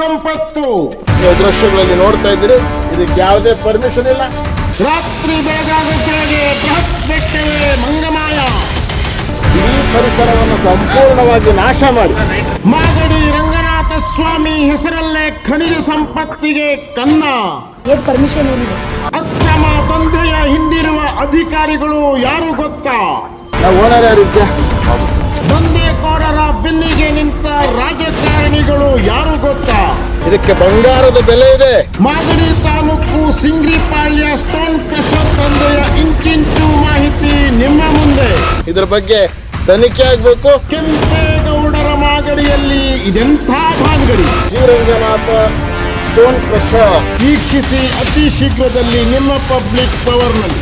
ಸಂಪತ್ತು. ನೀವು ದೃಶ್ಯಗಳಲ್ಲಿ ನೋಡ್ತಾ ಇದ್ದೀರಿ, ಇದಕ್ಕೆ ಯಾವುದೇ ಪರ್ಮಿಷನ್ ಇಲ್ಲ. ರಾತ್ರಿ ಬೆಳಗಾಗುತ್ತೊಳಗೆ ಬೃಹತ್ ಬೆಟ್ಟವೇ ಮಂಗಮಾಯ. ಇಡೀ ಪರಿಸರವನ್ನು ಸಂಪೂರ್ಣವಾಗಿ ನಾಶ ಮಾಡಿ ಮಾಗಡಿ ರಂಗನಾಥ ಸ್ವಾಮಿ ಹೆಸರಲ್ಲೇ ಖನಿಜ ಸಂಪತ್ತಿಗೆ ಕನ್ನ. ಪರ್ಮಿಷನ್ ಏನಿದೆ? ಅಕ್ರಮ ದಂಧೆಯ ಹಿಂದಿರುವ ಅಧಿಕಾರಿಗಳು ಯಾರು ಗೊತ್ತಾ? ನಾವು ಓನರ್ ಯಾರಿದ್ದೆ? ದಂಧೆಕೋರರ ಬೆನ್ನಿಗೆ ನಿಂತ ರಾಜಕಾರಣಿಗಳು ಯಾರು ಗೊತ್ತಾ? ಇದಕ್ಕೆ ಬಂಗಾರದ ಬೆಲೆ ಇದೆ. ಮಾಗಡಿ ತಾಲೂಕು ಸಿಂಗ್ರಿಪಾಳ್ಯ ಸ್ಟೋನ್ ಕ್ರಷರ್ ದಂಧೆಯ ಇಂಚಿಂಚು ಮಾಹಿತಿ ನಿಮ್ಮ ಮುಂದೆ. ಇದರ ಬಗ್ಗೆ ತನಿಖೆ ಆಗಬೇಕು. ಕೆಂಪೇಗೌಡರ ಮಾಗಡಿಯಲ್ಲಿ ಇದೆಂಥ ಭಾಂಗಡಿ? ಶ್ರೀರಂಗನಾಥ ಸ್ಟೋನ್ ಕ್ರಷರ್ ವೀಕ್ಷಿಸಿ ಅತಿ ಶೀಘ್ರದಲ್ಲಿ ನಿಮ್ಮ ಪಬ್ಲಿಕ್ ಪವರ್ನಲ್ಲಿ.